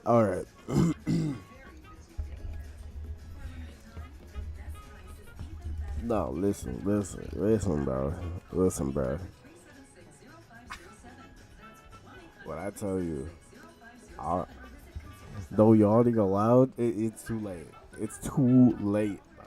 All right. No, listen, bro. Listen, bro. When I tell you, I, though yawning aloud, it's too late. It's too late, bro.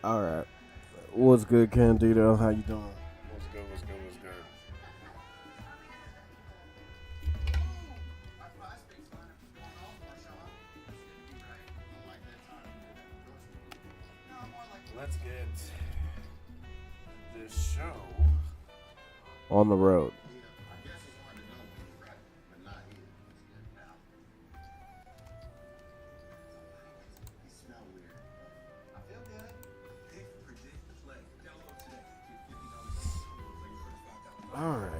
All right. What's good, Candido? How you doing? What's good? What's good? What's good? Let's get this show on the road. All right.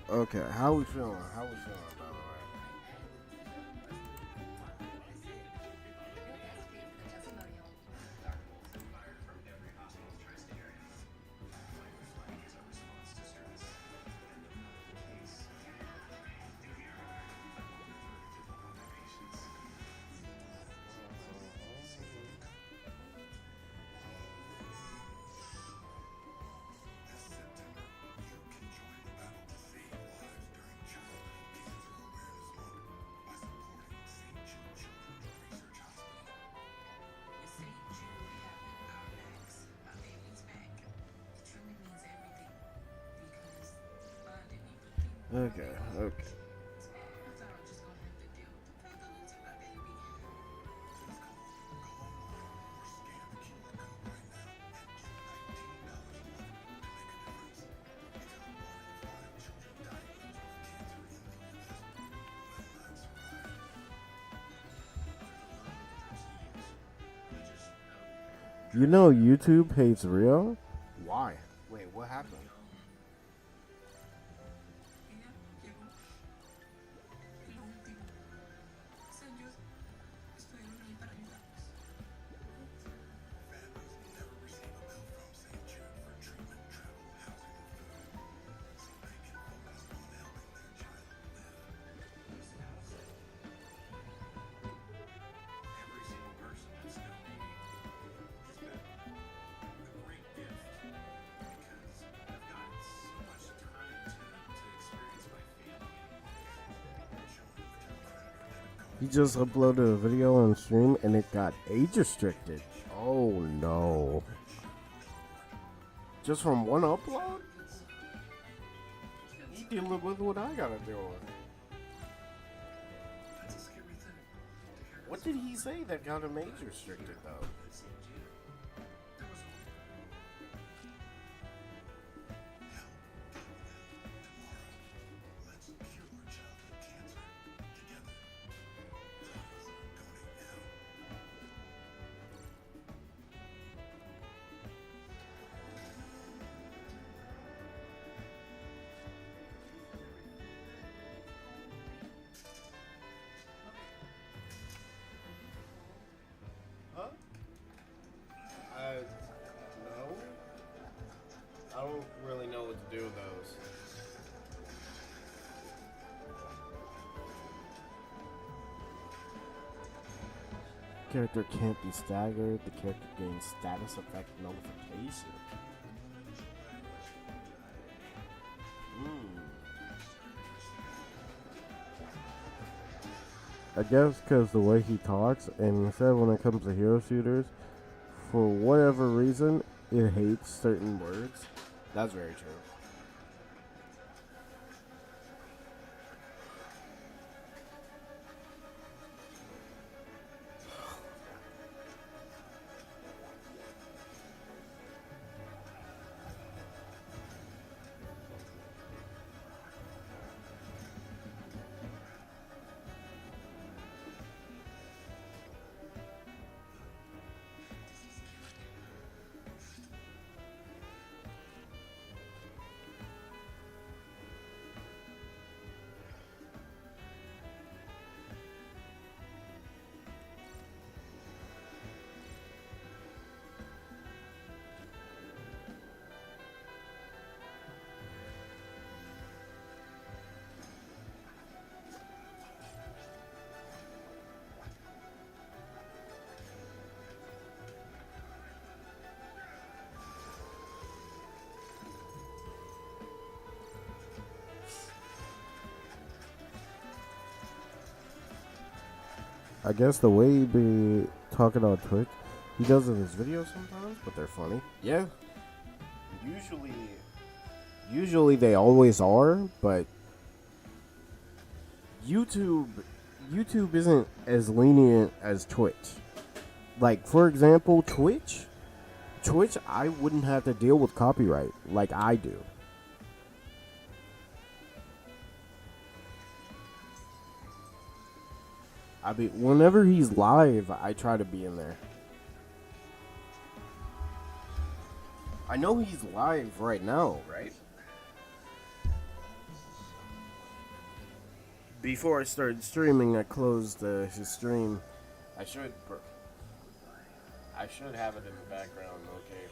Okay. How we feeling? How we feeling, by the way? Okay. Okay. You know YouTube hates Rio? Why? Wait, what happened? He just uploaded a video on stream and it got age restricted. Oh no. Just from one upload? He dealing with what I gotta deal with. What did he say that got him age restricted though? Huh? No. I don't really know what to do with those. Character can't be staggered. The character gains status effect notification. Hmm. I guess because the way he talks, and said when it comes to hero shooters, for whatever reason, it hates certain words. That's very true. I guess the way he be talking on Twitch, he does in his videos sometimes, but they're funny. Yeah. Usually, usually they always are, but YouTube, YouTube isn't as lenient as Twitch. Like for example, Twitch, I wouldn't have to deal with copyright like I do. I mean, whenever he's live, I try to be in there. I know he's live right now, right? Before I started streaming, I closed his stream. I should, I should have it in the background. Okay.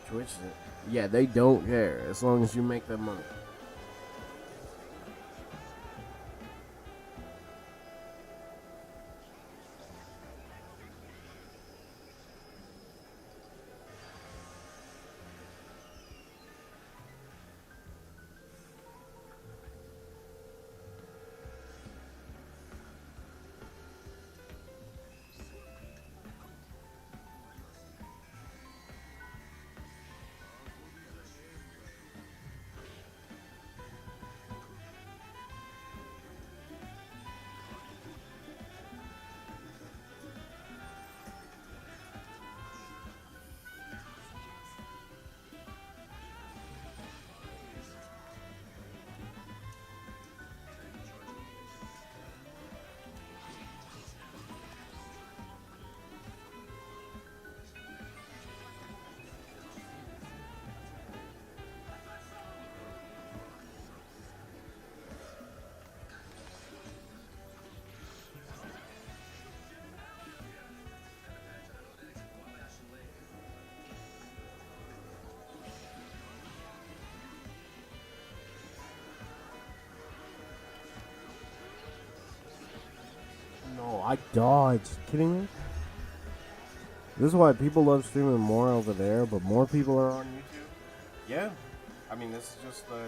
Twitch, yeah, they don't care as long as you make them money. No, I dodged. Kidding me? This is why people love streaming more over there, but more people are on YouTube. Yeah, I mean this is just the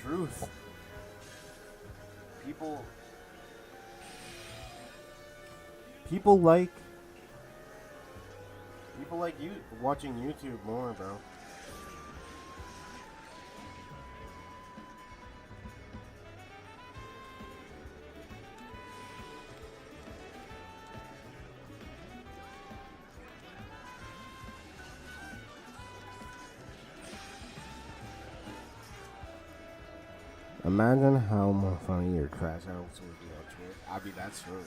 truth. People, people like, people like you watching YouTube more, bro. Imagine how more funny your trash outs would be on Twitch. I mean, that's true.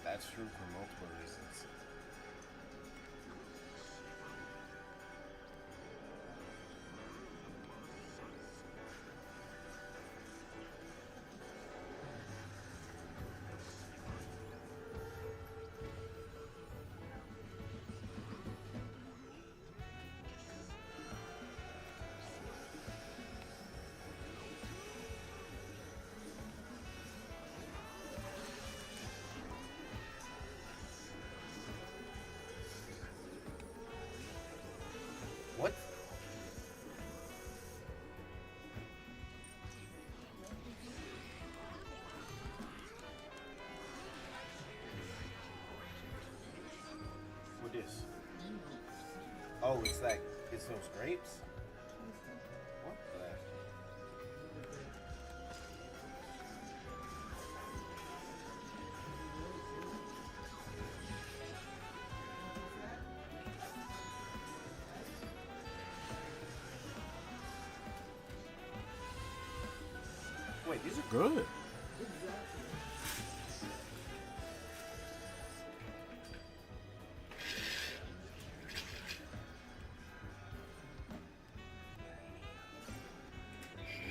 That's true for multiple reasons. What? What is? Oh, it's like, it's those grapes? What the? Wait, these are good.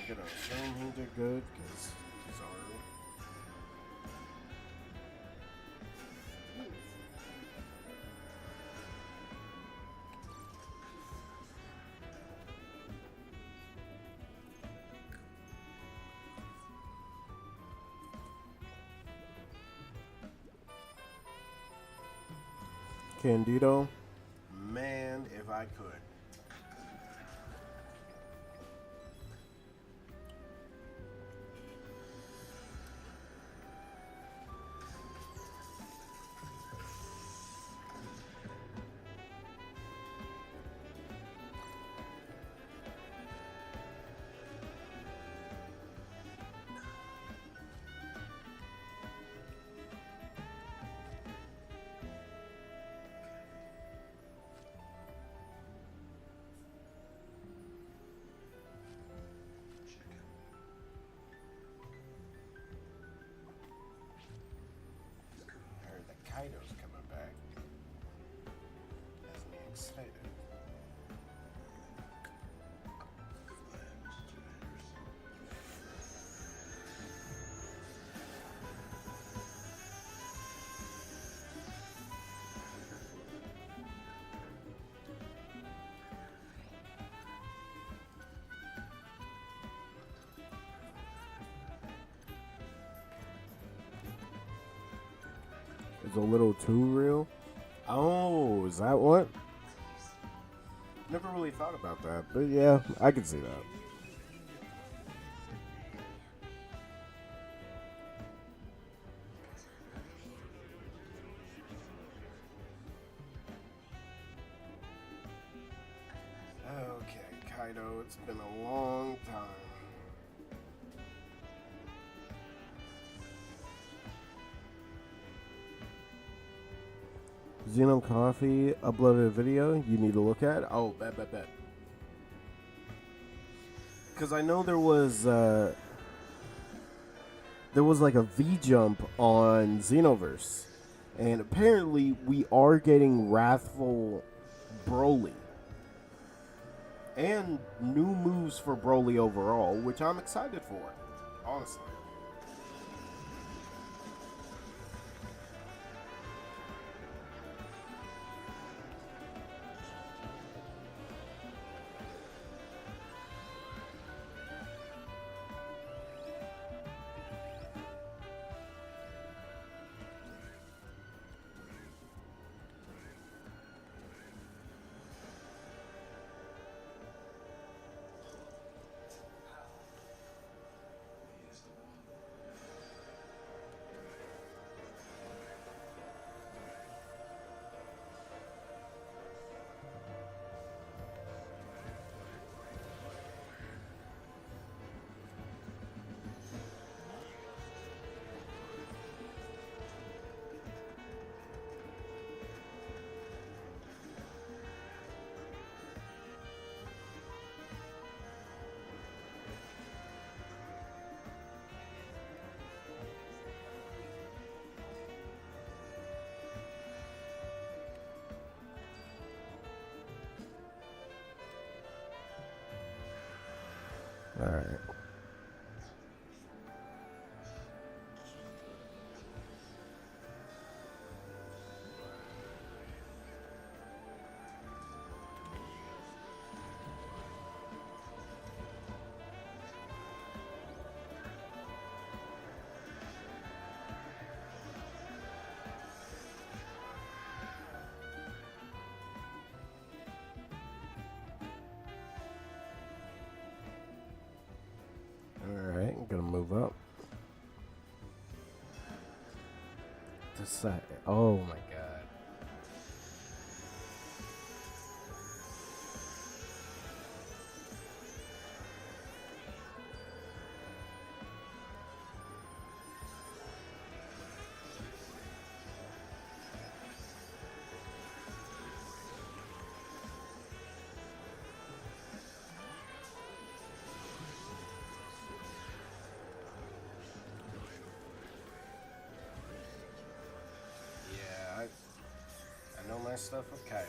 We're gonna assume he did good because he's already. Candido. Man, if I could. Heard that Kaido's coming back. Has me excited. It's a little too real. Oh, is that what? Never really thought about that, but yeah, I can see that. Okay, Kaido, it's been a long time. Xeno Coffee uploaded a video you need to look at. Oh, bet. Because I know there was like a V jump on Xenoverse, and apparently we are getting Wrathful Broly and new moves for Broly overall, which I'm excited for, honestly. Alright. Alright, I'm gonna move up. Decide. Oh my god. Yeah, I know my stuff with Kaido.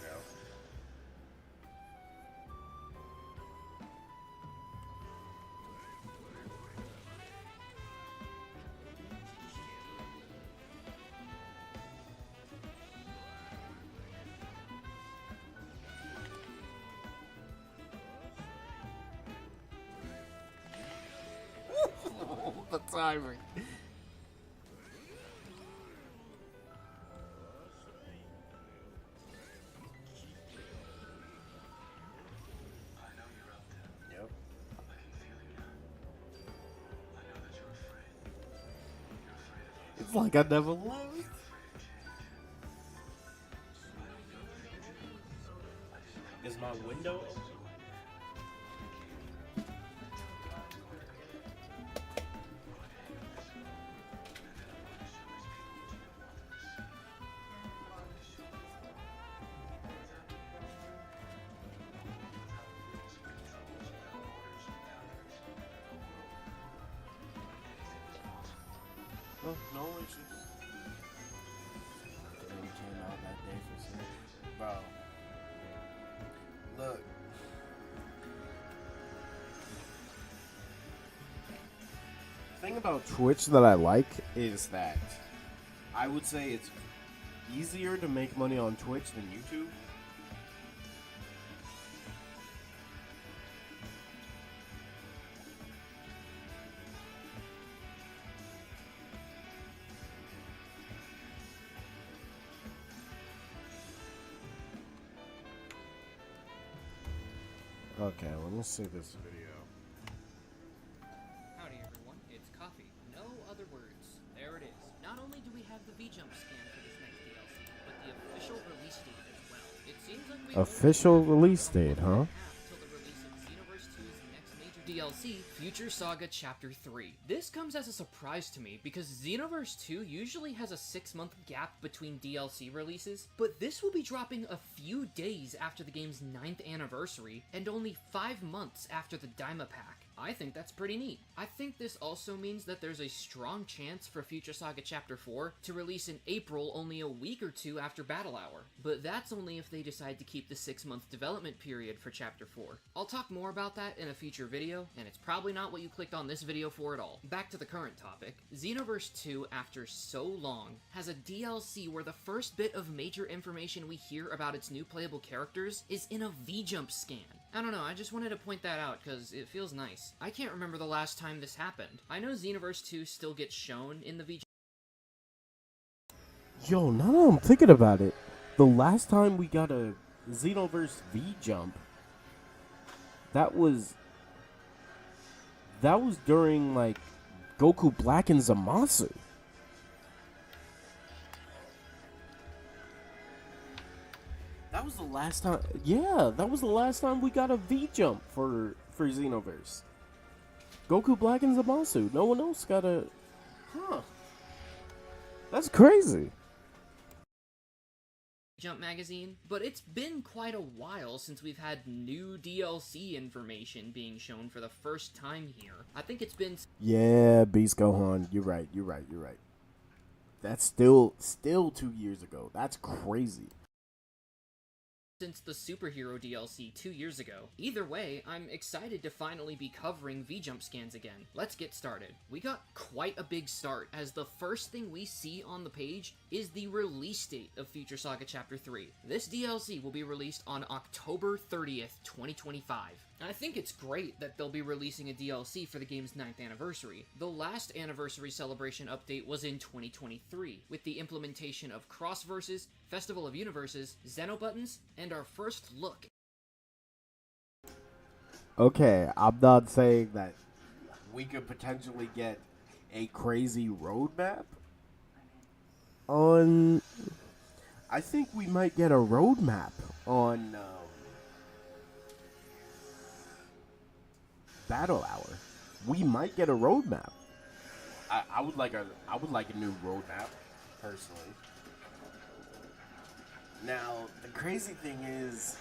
The timing. It's like I never left. Is my window open? Oh, no issues. The game came out that day for sure. Bro. Look. The thing about Twitch that I like is that I would say it's easier to make money on Twitch than YouTube. Okay, let me see this video. Howdy everyone, it's Coffee. No other words. There it is. Not only do we have the V-Jump scan for this next DLC, but the official release date as well. It seems like we official release date, huh? Till the release of Xenoverse 2's next major DLC, Future Saga Chapter 3. This comes as a surprise to me because Xenoverse 2 usually has a 6-month gap between DLC releases, but this will be dropping a few days after the game's 9th anniversary and only 5 months after the Daima pack. I think that's pretty neat. I think this also means that there's a strong chance for Future Saga Chapter 4 to release in April, only a week or two after Battle Hour. But that's only if they decide to keep the 6-month development period for Chapter 4. I'll talk more about that in a future video, and it's probably not what you clicked on this video for at all. Back to the current topic. Xenoverse 2, after so long, has a DLC where the first bit of major information we hear about its new playable characters is in a V-Jump scan. I don't know, I just wanted to point that out because it feels nice. I can't remember the last time this happened. I know Xenoverse 2 still gets shown in the V-Jump. Yo, now that I'm thinking about it, the last time we got a Xenoverse V-Jump, that was during, like, Goku Black and Zamasu. That was the last time. Yeah, that was the last time we got a V-Jump for Xenoverse. Goku Black and Zamasu. No one else got a... Huh. That's crazy. Jump magazine, but it's been quite a while since we've had new DLC information being shown for the first time here. I think it's been... Yeah, Beast Gohan. You're right. That's still 2 years ago. That's crazy. Since the superhero DLC 2 years ago. Either way, I'm excited to finally be covering V-Jump scans again. Let's get started. We got quite a big start, as the first thing we see on the page is the release date of Future Saga Chapter 3. This DLC will be released on October 30th, 2025. I think it's great that they'll be releasing a DLC for the game's 9th anniversary. The last anniversary celebration update was in 2023, with the implementation of Cross-Verses, Festival of Universes, Xenobuttons, and our first look. Okay, I'm not saying that we could potentially get a crazy roadmap on... I think we might get a roadmap on... Battle Hour. We might get a roadmap. I would like a new roadmap, personally. Now, the crazy thing is,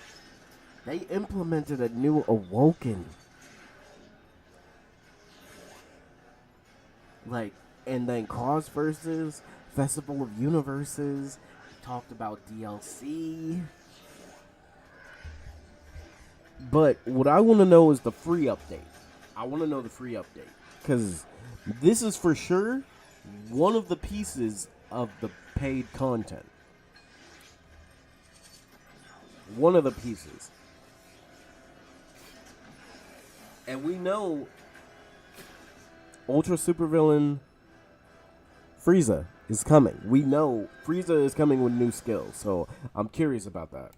they implemented a new Awoken. Like, and then Cross Versus, Festival of Universes, talked about DLC. But what I want to know is the free update. I want to know the free update. Because this is for sure one of the pieces of the paid content. One of the pieces. And we know Ultra Supervillain Frieza is coming. We know Frieza is coming with new skills. So I'm curious about that.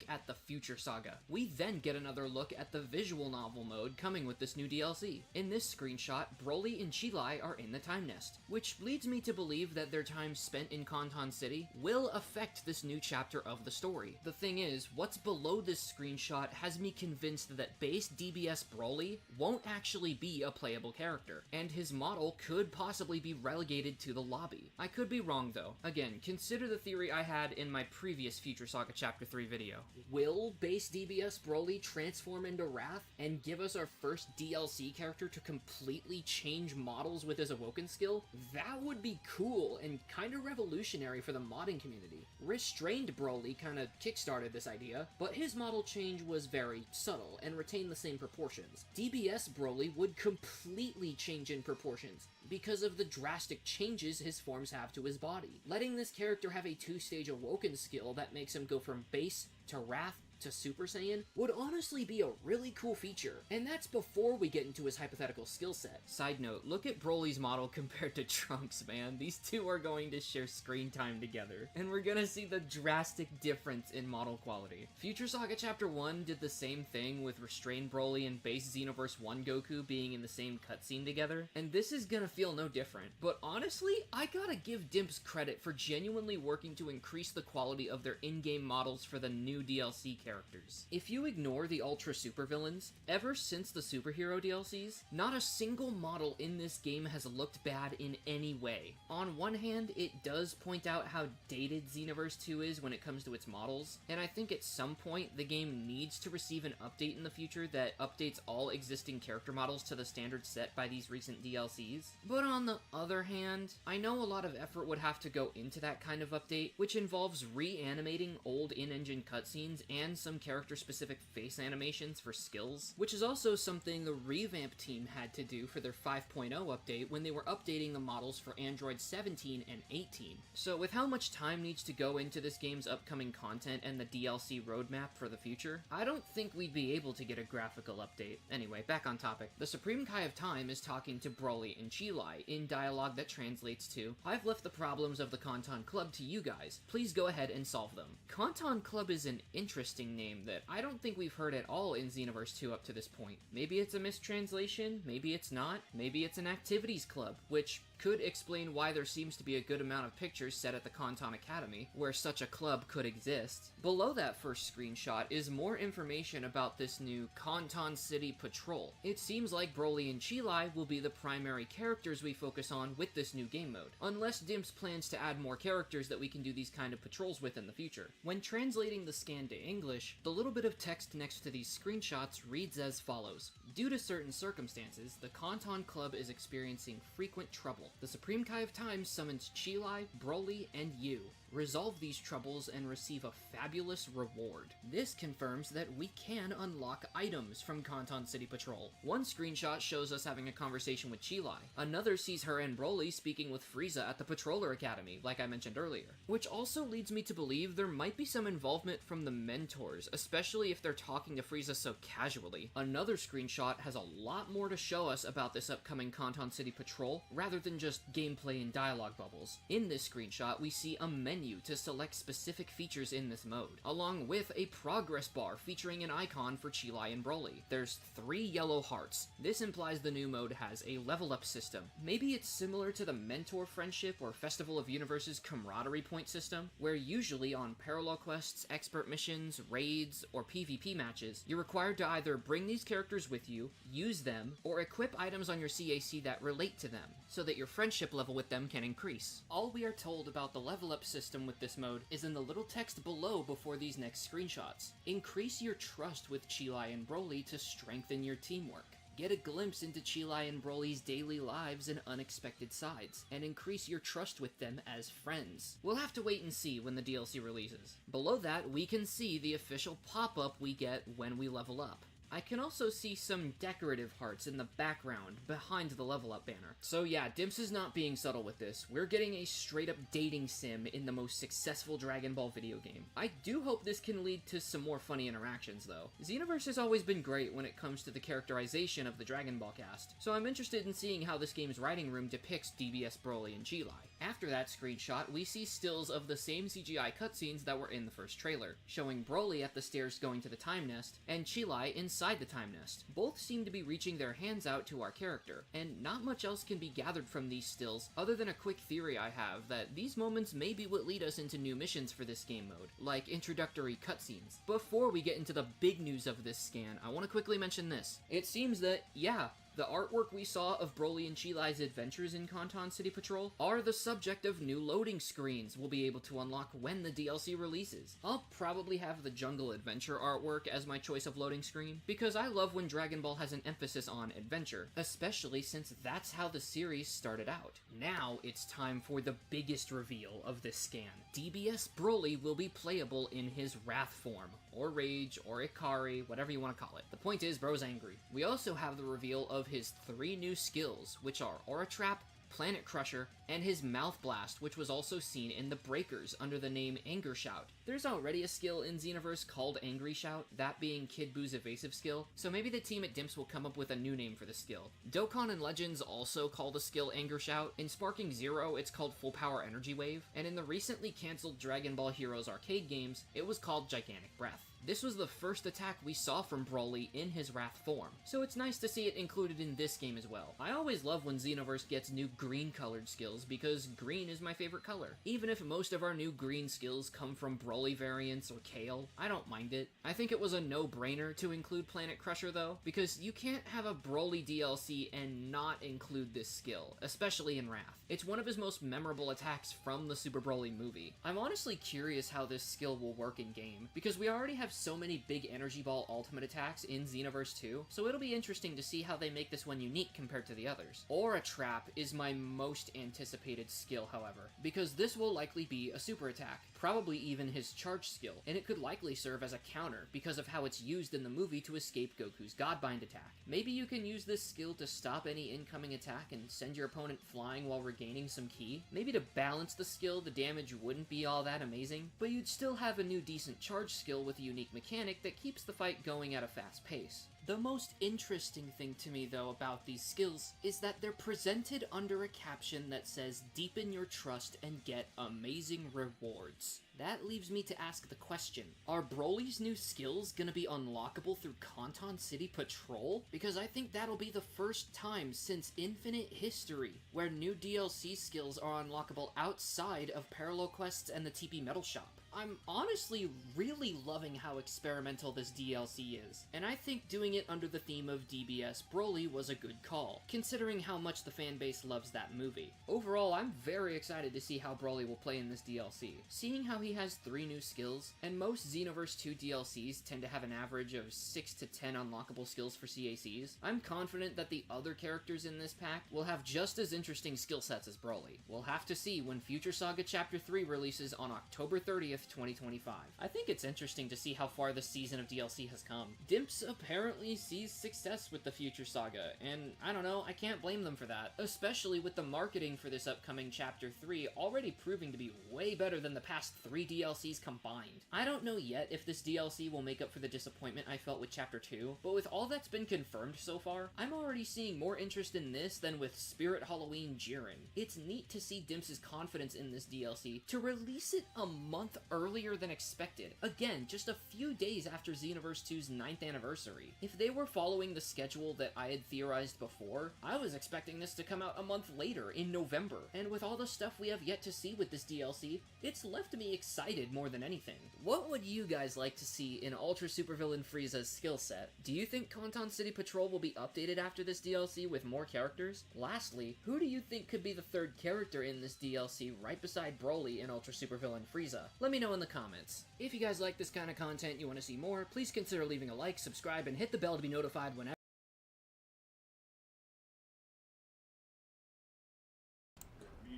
look at the Future Saga. We then get another look at the visual novel mode coming with this new DLC. In this screenshot, Broly and Chilai are in the Time Nest, which leads me to believe that their time spent in Kanton City will affect this new chapter of the story. The thing is, what's below this screenshot has me convinced that base DBS Broly won't actually be a playable character, and his model could possibly be relegated to the lobby. I could be wrong though. Again, consider the theory I had in my previous Future Saga Chapter 3 video. Will base DBS Broly transform into Wrath and give us our first DLC character to completely change models with his Awoken skill? That would be cool and kinda revolutionary for the modding community. Restrained Broly kinda kickstarted this idea, but his model change was very subtle and retained the same proportions. DBS Broly would completely change in proportions because of the drastic changes his forms have to his body. Letting this character have a 2-stage Awoken skill that makes him go from base to Wrath to Super Saiyan would honestly be a really cool feature, and that's before we get into his hypothetical skill set. Side note, look at Broly's model compared to Trunks, man. These two are going to share screen time together, and we're gonna see the drastic difference in model quality. Future Saga Chapter 1 did the same thing with Restrained Broly and base Xenoverse 1 Goku being in the same cutscene together, and this is gonna feel no different. But honestly, I gotta give Dimps credit for genuinely working to increase the quality of their in-game models for the new DLC characters. If you ignore the Ultra Supervillains, ever since the superhero DLCs, not a single model in this game has looked bad in any way. On one hand, it does point out how dated Xenoverse 2 is when it comes to its models, and I think at some point the game needs to receive an update in the future that updates all existing character models to the standards set by these recent DLCs. But on the other hand, I know a lot of effort would have to go into that kind of update, which involves reanimating old in-engine cutscenes and some character-specific face animations for skills, which is also something the Revamp team had to do for their 5.0 update when they were updating the models for Android 17 and 18. So with how much time needs to go into this game's upcoming content and the DLC roadmap for the future, I don't think we'd be able to get a graphical update. Anyway, back on topic. The Supreme Kai of Time is talking to Broly and Chilai in dialogue that translates to, "I've left the problems of the Kanton Club to you guys. Please go ahead and solve them." Kanton Club is an interesting name that I don't think we've heard at all in Xenoverse 2 up to this point. Maybe it's a mistranslation, maybe it's not, maybe it's an activities club, which could explain why there seems to be a good amount of pictures set at the Kanton Academy, where such a club could exist. Below that first screenshot is more information about this new Kanton City Patrol. It seems like Broly and Chilai will be the primary characters we focus on with this new game mode, unless Dimps plans to add more characters that we can do these kind of patrols with in the future. When translating the scan to English, the little bit of text next to these screenshots reads as follows. Due to certain circumstances, the Kanton Club is experiencing frequent trouble. The Supreme Kai of Time summons Chilai, Broly, and you. Resolve these troubles and receive a fabulous reward. This confirms that we can unlock items from Kanton City Patrol. One screenshot shows us having a conversation with Chilai. Another sees her and Broly speaking with Frieza at the Patroller Academy, like I mentioned earlier. Which also leads me to believe there might be some involvement from the mentors, especially if they're talking to Frieza so casually. Another screenshot has a lot more to show us about this upcoming Kanton City Patrol, rather than just gameplay and dialogue bubbles. In this screenshot, we see a menu to select specific features in this mode, along with a progress bar featuring an icon for Chilai and Broly. There's 3 yellow hearts. This implies the new mode has a level up system. Maybe it's similar to the Mentor Friendship or Festival of Universes camaraderie point system, where usually on parallel quests, expert missions, raids, or PvP matches, you're required to either bring these characters with you, use them, or equip items on your CAC that relate to them, so that your friendship level with them can increase. All we are told about the level up system with this mode is in the little text below before these next screenshots. Increase your trust with Chilai and Broly to strengthen your teamwork. Get a glimpse into Chilai and Broly's daily lives and unexpected sides, and increase your trust with them as friends. We'll have to wait and see when the DLC releases. Below that, we can see the official pop-up we get when we level up. I can also see some decorative hearts in the background behind the level up banner. So yeah, Dimps is not being subtle with this. We're getting a straight up dating sim in the most successful Dragon Ball video game. I do hope this can lead to some more funny interactions though. Xenoverse has always been great when it comes to the characterization of the Dragon Ball cast, so I'm interested in seeing how this game's writing room depicts DBS Broly and Chilai. After that screenshot, we see stills of the same CGI cutscenes that were in the first trailer, showing Broly at the stairs going to the time nest, and Chilai inside the time nest. Both seem to be reaching their hands out to our character, and not much else can be gathered from these stills other than a quick theory I have that these moments may be what lead us into new missions for this game mode, like introductory cutscenes. Before we get into the big news of this scan, I want to quickly mention this. It seems that, yeah, the artwork we saw of Broly and Chilai's adventures in Kanton City Patrol are the subject of new loading screens we'll be able to unlock when the DLC releases. I'll probably have the Jungle Adventure artwork as my choice of loading screen, because I love when Dragon Ball has an emphasis on adventure, especially since that's how the series started out. Now it's time for the biggest reveal of this scan. DBS Broly will be playable in his Wrath form, or Rage, or Ikari, whatever you want to call it. The point is, bro's angry. We also have the reveal of his 3 new skills, which are Aura Trap, Planet Crusher, and his Mouth Blast, which was also seen in the Breakers under the name Anger Shout. There's already a skill in Xenoverse called Angry Shout, that being Kid Buu's evasive skill, so maybe the team at Dimps will come up with a new name for the skill. Dokkan and Legends also call the skill Anger Shout, in Sparking Zero it's called Full Power Energy Wave, and in the recently cancelled Dragon Ball Heroes arcade games, it was called Gigantic Breath. This was the first attack we saw from Broly in his Wrath form, so it's nice to see it included in this game as well. I always love when Xenoverse gets new green-colored skills, because green is my favorite color. Even if most of our new green skills come from Broly variants or Kale, I don't mind it. I think it was a no-brainer to include Planet Crusher though, because you can't have a Broly DLC and not include this skill, especially in Wrath. It's one of his most memorable attacks from the Super Broly movie. I'm honestly curious how this skill will work in-game, because we already have so many big Energy Ball ultimate attacks in Xenoverse 2, so it'll be interesting to see how they make this one unique compared to the others. Aura Trap is my most anticipated skill, however, because this will likely be a super attack, probably even his charge skill, and it could likely serve as a counter because of how it's used in the movie to escape Goku's Godbind attack. Maybe you can use this skill to stop any incoming attack and send your opponent flying while regaining some ki. Maybe to balance the skill, the damage wouldn't be all that amazing, but you'd still have a new decent charge skill with a unique mechanic that keeps the fight going at a fast pace. The most interesting thing to me, though, about these skills is that they're presented under a caption that says, "Deepen your trust and get amazing rewards." That leaves me to ask the question, are Broly's new skills gonna be unlockable through Kanton City Patrol? Because I think that'll be the first time since Infinite History where new DLC skills are unlockable outside of Parallel Quests and the TP Metal Shop. I'm honestly really loving how experimental this DLC is, and I think doing it under the theme of DBS Broly was a good call, considering how much the fanbase loves that movie. Overall, I'm very excited to see how Broly will play in this DLC. Seeing how he has 3 new skills, and most Xenoverse 2 DLCs tend to have an average of 6 to 10 unlockable skills for CACs, I'm confident that the other characters in this pack will have just as interesting skill sets as Broly. We'll have to see when Future Saga Chapter 3 releases on October 30th, 2025. I think it's interesting to see how far this season of DLC has come. Dimps apparently sees success with the Future Saga, and I don't know, I can't blame them for that, especially with the marketing for this upcoming Chapter 3 already proving to be way better than the past 3 DLCs combined. I don't know yet if this DLC will make up for the disappointment I felt with Chapter 2, but with all that's been confirmed so far, I'm already seeing more interest in this than with Spirit Halloween Jiren. It's neat to see Dimps' confidence in this DLC to release it a month earlier than expected. Again, just a few days after Xenoverse 2's 9th anniversary. If they were following the schedule that I had theorized before, I was expecting this to come out a month later, in November. And with all the stuff we have yet to see with this DLC, it's left me excited more than anything. What would you guys like to see in Ultra Supervillain Frieza's skill set? Do you think Kanton City Patrol will be updated after this DLC with more characters? Lastly, who do you think could be the 3rd character in this DLC right beside Broly in Ultra Supervillain Frieza? Let me know in the comments. If you guys like this kind of content, you want to see more, please consider leaving a like, subscribe, and hit the bell to be notified whenever.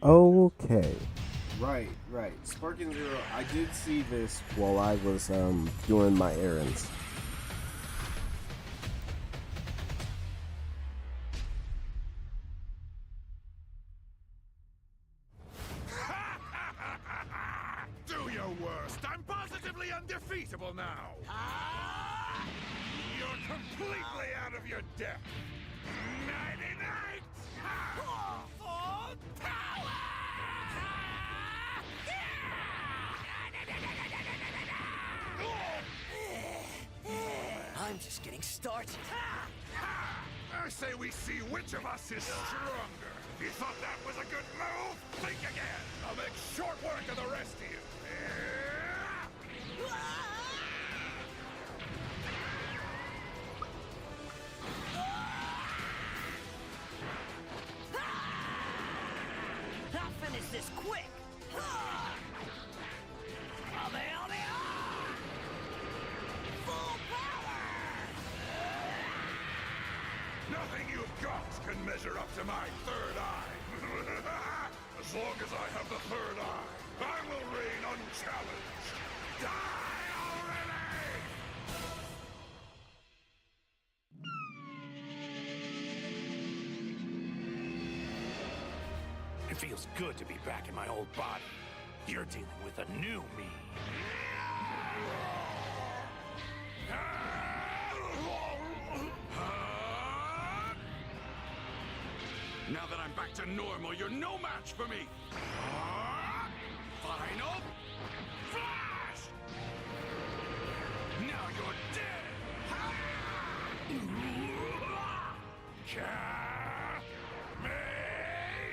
Okay. Right. Sparking Zero, I did see this while I was doing my errands. Do your worst. I'm positively undefeatable now. You're completely out of your depth. Nighty-night! For power! I'm just getting started. I say we see which of us is stronger. You thought that was a good move? Think again. I'll make short work of the rest of you. I'll finish this quick. Full power! Nothing you've got can measure up to my third eye. As long as I have the third eye, I will reign unchallenged. Die already! It feels good to be back in my old body. You're dealing with a new me. Now that I'm back to normal, you're no match for me. Final flash! Now you're dead! Me!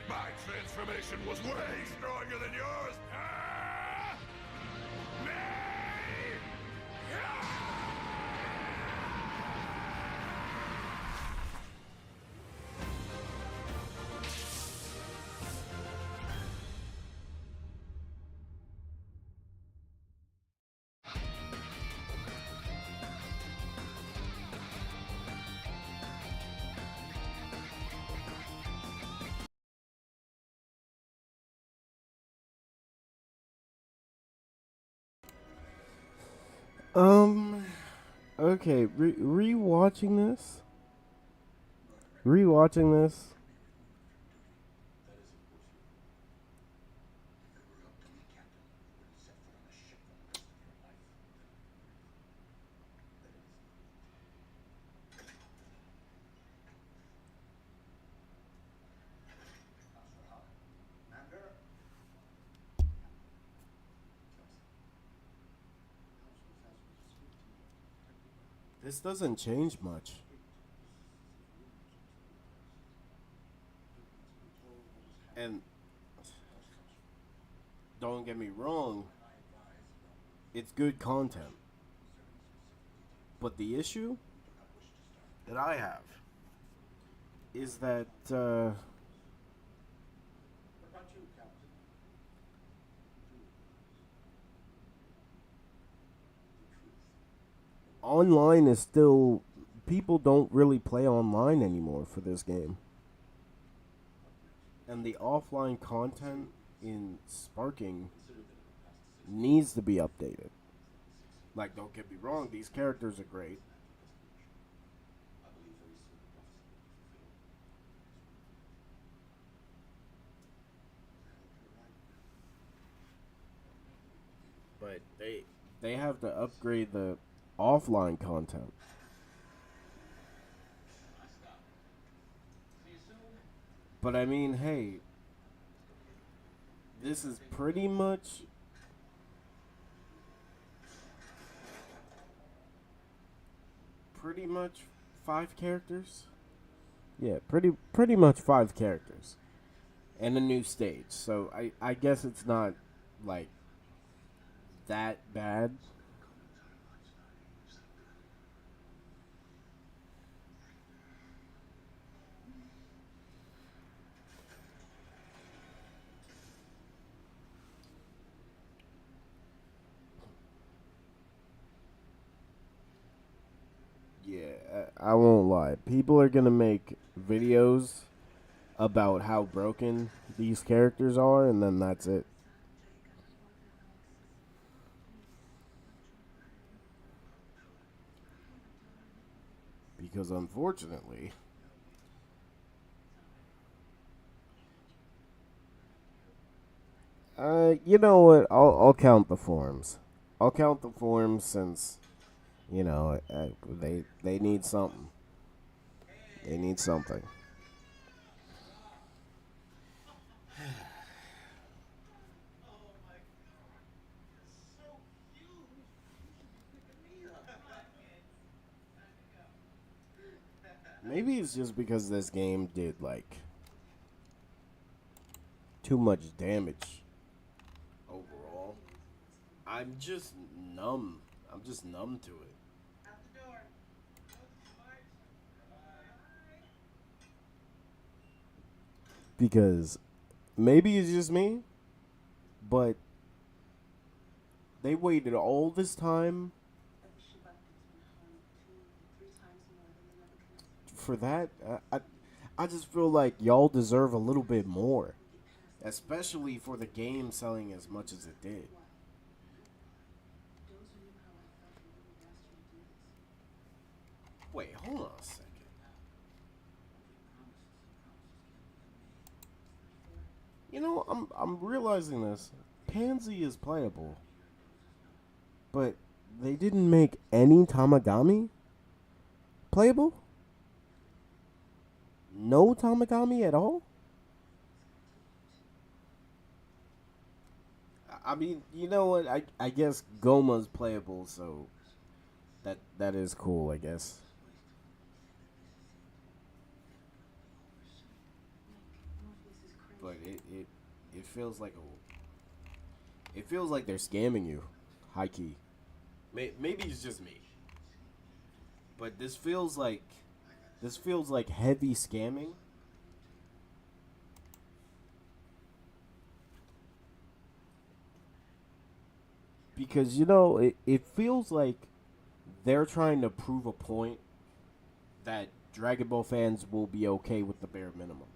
My transformation was way stronger than yours! Me! Okay, rewatching this. Rewatching this. This doesn't change much. And don't get me wrong, it's good content. But the issue that I have is that online is still, people don't really play online anymore for this game. And the offline content in Sparking needs to be updated. Like, don't get me wrong, these characters are great. But they have to upgrade the offline content. But I mean, hey, this is pretty much five characters. Yeah, pretty much five characters and a new stage. So I guess it's not like that bad. Yeah, I won't lie. People are gonna make videos about how broken these characters are, and then that's it. Because unfortunately, you know what? I'll count the forms. I'll count the forms since, you know, they need something. They need something. Maybe it's just because this game did, like, too much damage overall. I'm just numb. I'm just numb to it. Because maybe it's just me, but they waited all this time for that. I just feel like y'all deserve a little bit more, especially for the game selling as much as it did. Wait, hold on a second. You know, I'm realizing this. Pansy is playable, but they didn't make any Tamagami playable? No Tamagami at all? I mean, you know what? I guess Goma's playable, so that is cool, I guess. But it feels like it feels like they're scamming you, high key. Maybe it's just me, but this feels like heavy scamming. Because you know it feels like they're trying to prove a point that Dragon Ball fans will be okay with the bare minimum.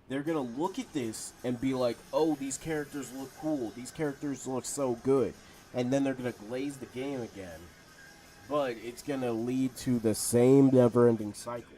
They're gonna look at this and be like, "Oh, these characters look cool. These characters look so good," and then they're gonna glaze the game again. But it's gonna lead to the same never-ending cycle.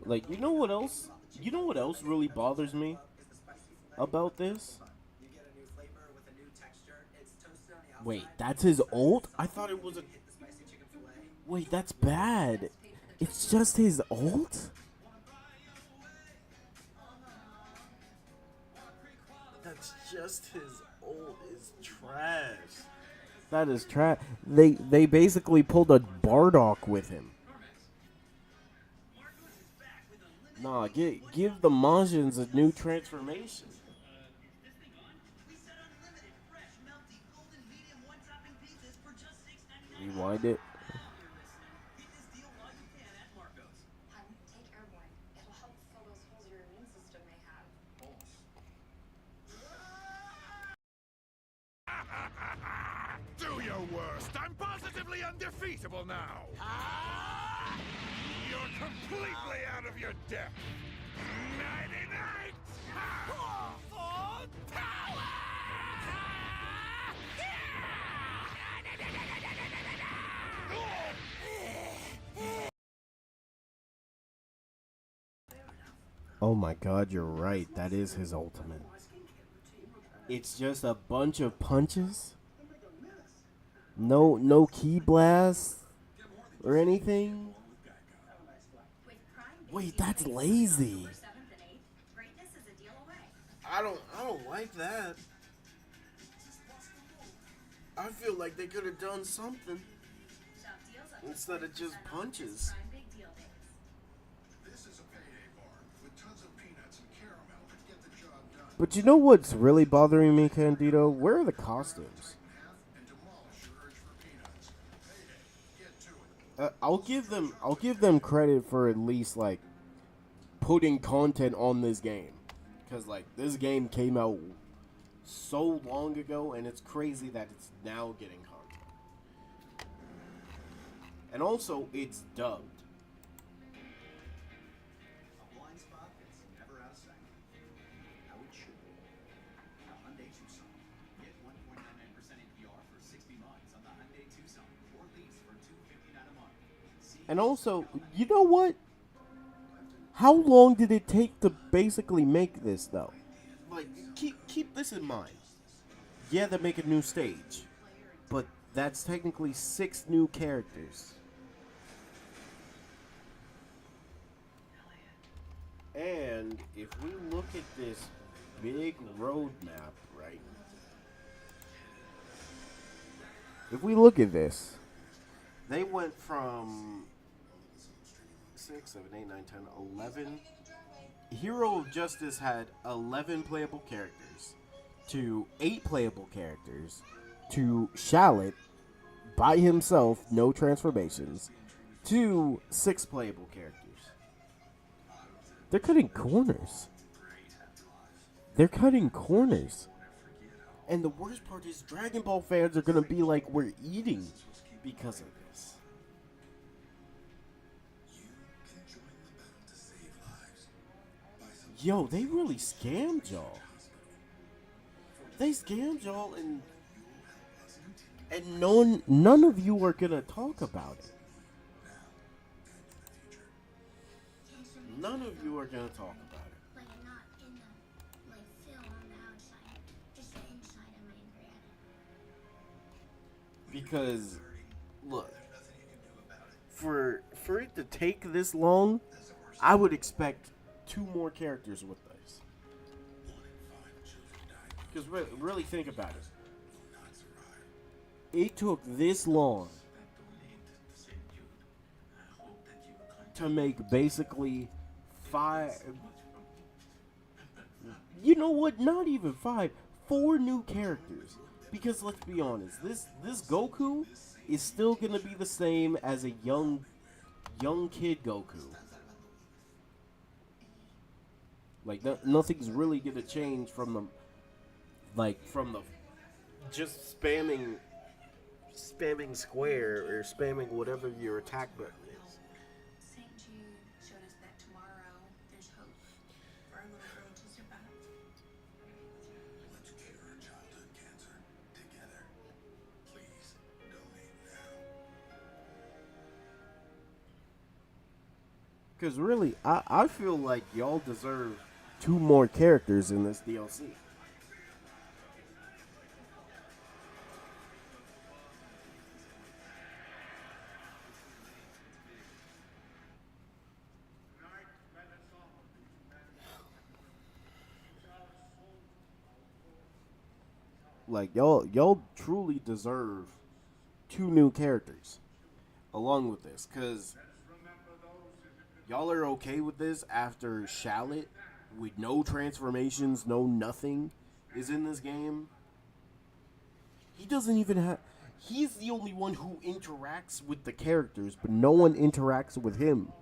Like, you know what else? You know what else really bothers me about this? Wait, that's his ult? I thought it was a... Wait, that's bad. It's just his ult? That's just his ult is trash. That is trash. They basically pulled a Bardock with him. Nah, give the Majins a new transformation. Rewind it. Do your worst. I'm positively undefeatable now. You're completely out of your depth. Nighty night. For power. Oh my god, you're right. That is his ultimate. It's just a bunch of punches? No key blast or anything? Wait, that's lazy. I don't like that. I feel like they could have done something instead of just punches. But you know what's really bothering me, Candido? Where are the costumes? I'll give them credit for at least like putting content on this game, because like this game came out so long ago, and it's crazy that it's now getting content. And also, it's dubbed. And also, you know what? How long did it take to basically make this, though? Like, keep this in mind. Yeah, they make a new stage, but That's technically 6 new characters. And if we look at this big roadmap, right? If we look at this, they went from 6, 7, 8, 9, 10, 11. Hero of Justice had 11 playable characters, to 8 playable characters, to Shallot by himself, no transformations, to 6 playable characters. They're cutting corners. They're cutting corners. And the worst part is Dragon Ball fans are going to be like, we're eating because of this. Yo, they really scammed y'all. They scammed y'all, and none of you are going to talk about it. None of you are going to talk about it. Like not in the like film on the outside, just the inside of my granite. Because look, for it to take this long, I would expect 2 more characters with this. Because really think about it. It took this long to make basically 5. You know what? Not even 5. 4 new characters. Because let's be honest, this Goku is still gonna be the same as a young kid Goku. Like nothing's really gonna change from the just spamming square or spamming whatever your attack button is. St. Jude showed us that tomorrow there's hope for our little girl to survive. Let's cure childhood cancer together. Please donate now. Because really, I feel like y'all deserve 2 more characters in this DLC. Like y'all truly deserve 2 new characters along with this, because y'all are okay with this after Shallot, with no transformations, no nothing, is in this game. He doesn't even have. He's the only one who interacts with the characters, but no one interacts with him.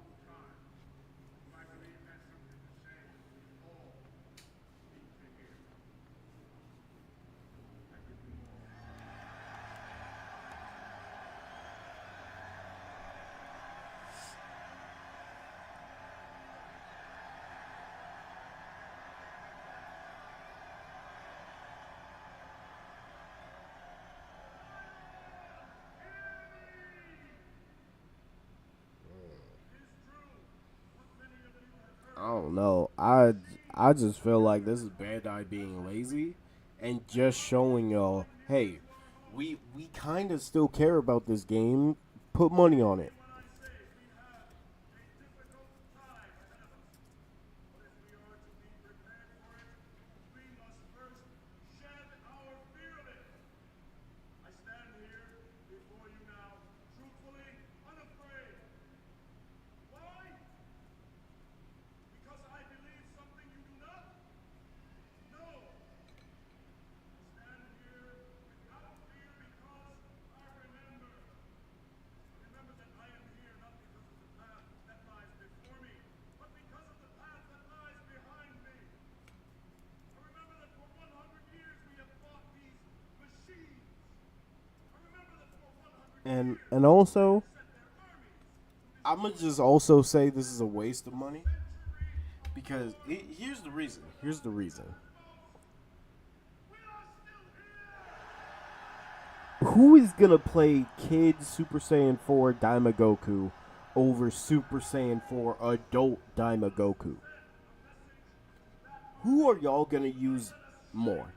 I don't know. I just feel like this is Bandai being lazy and just showing y'all, hey, we kind of still care about this game. Put money on it. And also, I'm gonna just also say this is a waste of money because here's the reason. Here's the reason. Who is gonna play Kid Super Saiyan 4 Daima Goku over Super Saiyan 4 Adult Daima Goku? Who are y'all gonna use more?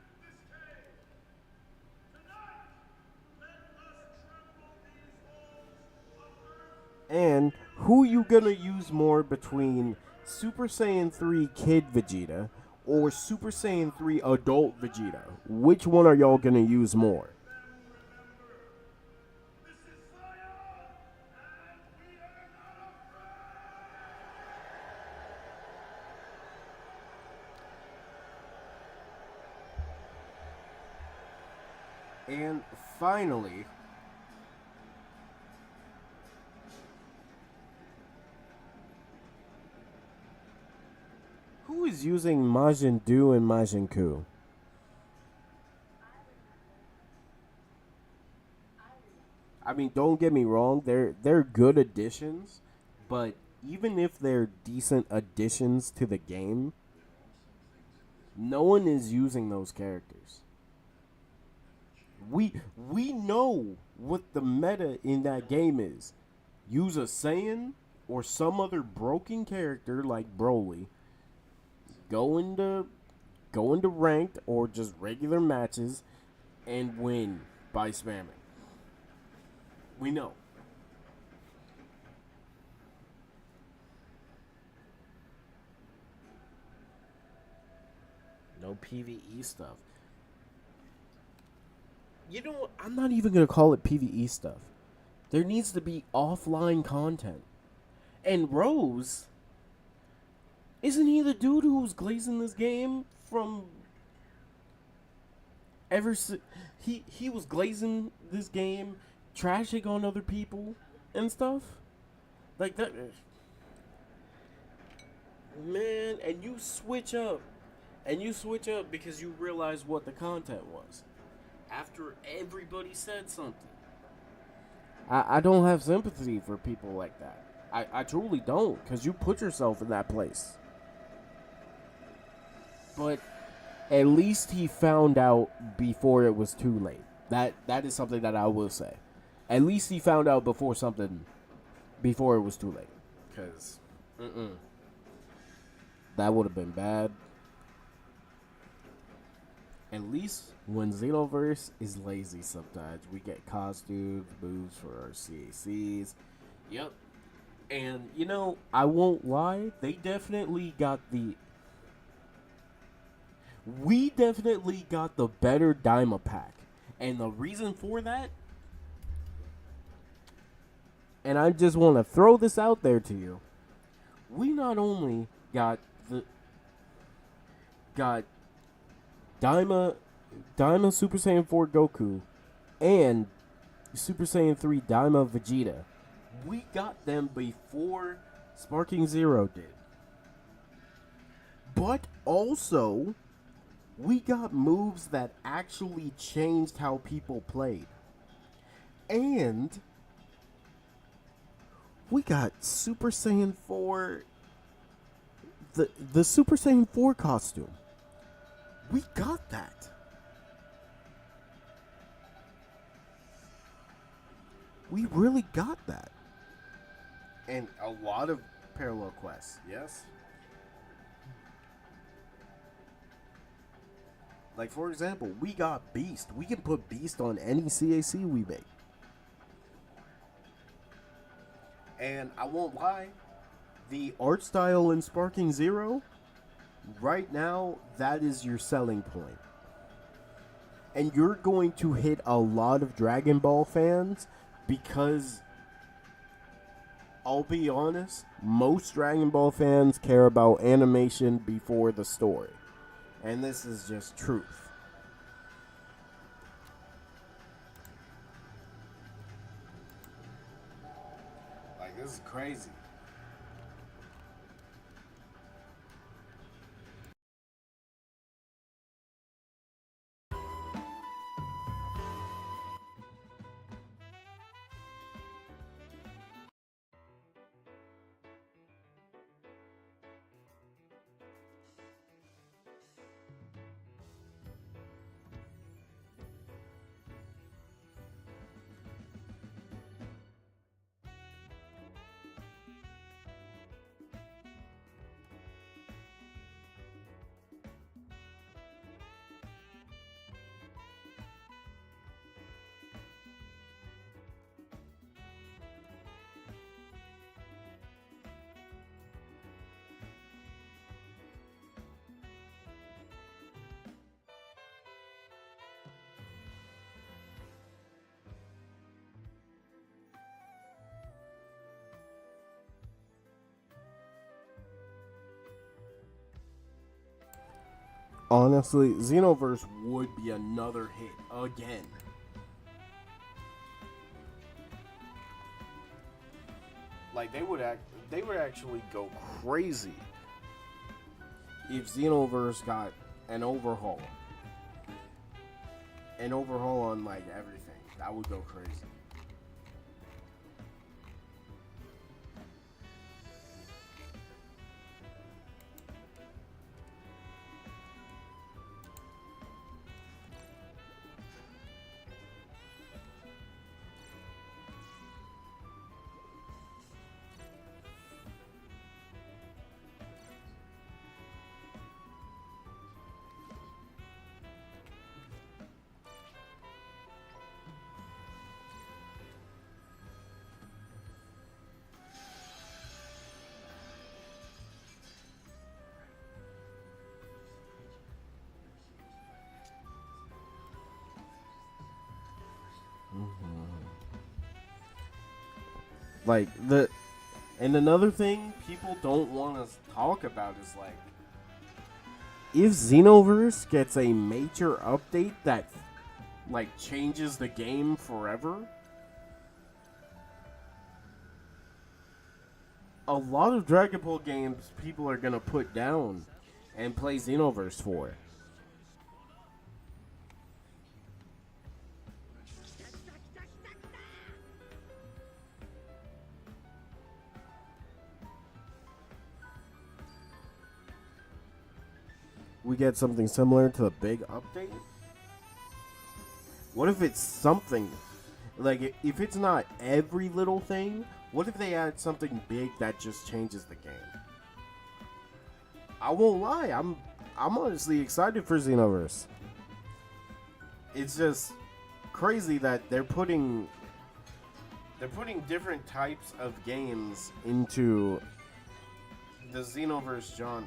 who you gonna use more between Super Saiyan 3 Kid Vegeta or Super Saiyan 3 Adult Vegeta? Which one are y'all gonna use more? And finally, who is using Majin Buu and Majin Ku? I mean, don't get me wrong, they're good additions, but even if they're decent additions to the game, no one is using those characters. We know what the meta in that game is. Use a Saiyan or some other broken character like Broly. Go into ranked or just regular matches and win by spamming. We know. No PvE stuff. You know what? I'm not even going to call it PvE stuff. There needs to be offline content. And Rose, isn't he the dude who was glazing this game from he was glazing this game, trashing on other people and stuff? Like that, man, and you switch up because you realize what the content was after everybody said something. I don't have sympathy for people like that. I truly don't, because you put yourself in that place. But at least he found out before it was too late. That is something that I will say. At least he found out before it was too late. Because that would have been bad. At least when Xenoverse is lazy sometimes. We get costumes, moves for our CACs. Yep. And, you know, I won't lie. We definitely got the better Daima pack. And the reason for that, and I just want to throw this out there to you, we not only got Daima Super Saiyan 4 Goku and Super Saiyan 3 Daima Vegeta. We got them before Sparking Zero did. But also, we got moves that actually changed how people played. And we got Super Saiyan 4, the Super Saiyan 4 costume. We got that. We really got that. And a lot of parallel quests, yes? Like, for example, we got Beast. We can put Beast on any CAC we make. And I won't lie, the art style in Sparking Zero, right now, that is your selling point. And you're going to hit a lot of Dragon Ball fans because, I'll be honest, most Dragon Ball fans care about animation before the story. And this is just truth. Like, this is crazy. honestly, Xenoverse would be another hit again. Like they would actually go crazy if Xenoverse got an overhaul. An overhaul on like everything. That would go crazy. Like and another thing people don't want to talk about is like if Xenoverse gets a major update that like changes the game forever, a lot of Dragon Ball games people are gonna put down and play Xenoverse for. We get something similar to the big update? What if it's something like if it's not every little thing? What if they add something big that just changes the game? I won't lie, I'm honestly excited for Xenoverse. It's just crazy that they're putting different types of games into the Xenoverse genre.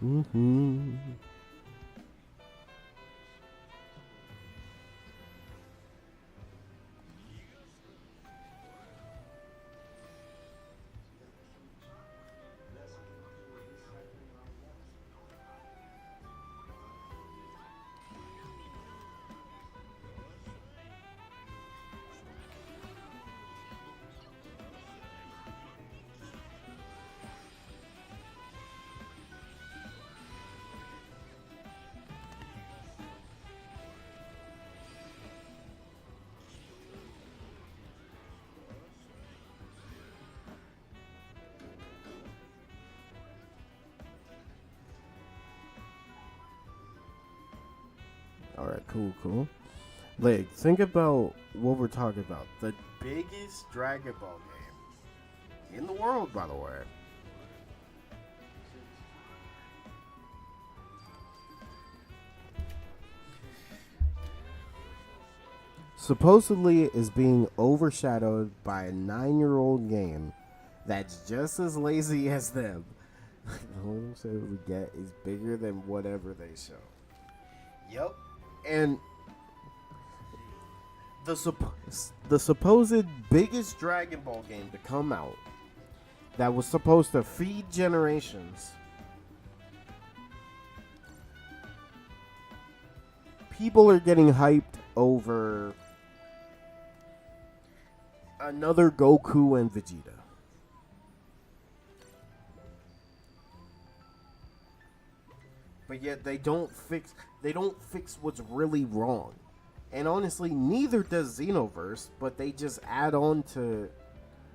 Mm-hmm. All right, cool. Like, think about what we're talking about. The biggest Dragon Ball game in the world, by the way. Supposedly is being overshadowed by a 9-year-old game that's just as lazy as them. The little show we get is bigger than whatever they show. Yep. And the supposed biggest Dragon Ball game to come out that was supposed to feed generations. People are getting hyped over another Goku and Vegeta. But yet they don't fix what's really wrong. And honestly, neither does Xenoverse, but they just add on to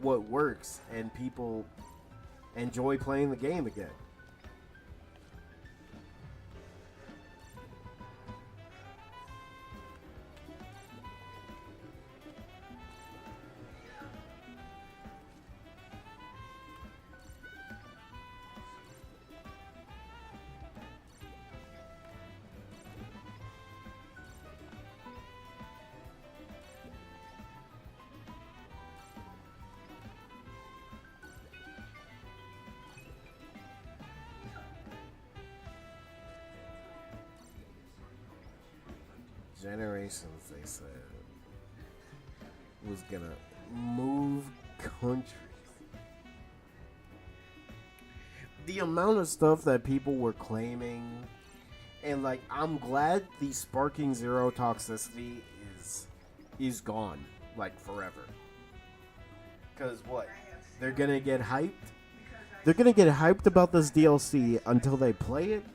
what works and people enjoy playing the game again. Generations, they said, was gonna move countries. The amount of stuff that people were claiming, and like, I'm glad the sparking zero toxicity is gone, like forever. Cause what? They're gonna get hyped. They're gonna get hyped about this DLC until they play it,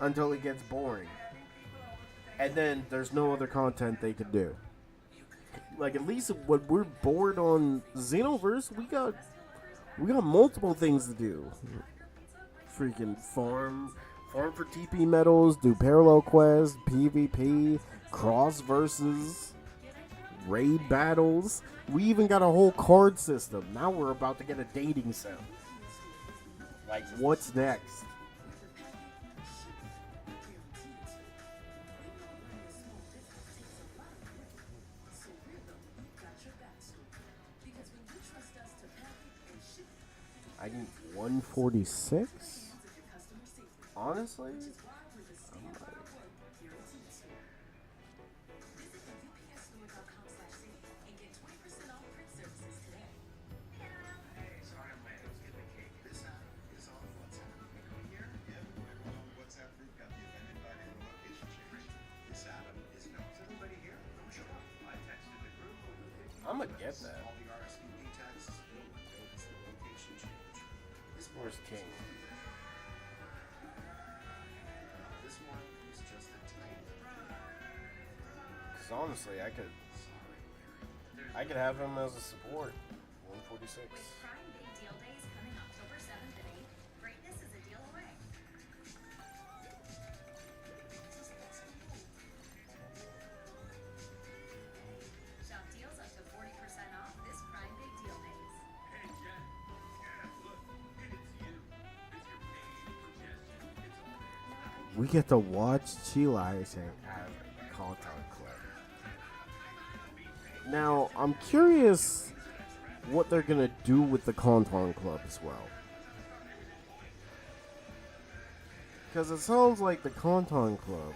until it gets boring. And then there's no other content they could do. Like, at least when we're bored on Xenoverse, we got multiple things to do. Freaking farm for TP medals, do parallel quests, PvP, cross versus, raid battles. We even got a whole card system. Now we're about to get a dating sim. Like, what's next? I need 146? Honestly? I'm gonna get that. Where's King? Because honestly, I could have him as a support. 146. Prime Big Deal Days coming October 7th and 8th. Greatness is a deal away. Shop deals up to 40% off this Prime Big Deal Days. Hey, Jen. Yeah, look. It's you. It's your main suggestion. It's all there. We get to watch Chila have a content clip. Now, I'm curious what they're gonna do with the Conton Club as well. Because it sounds like the Conton Club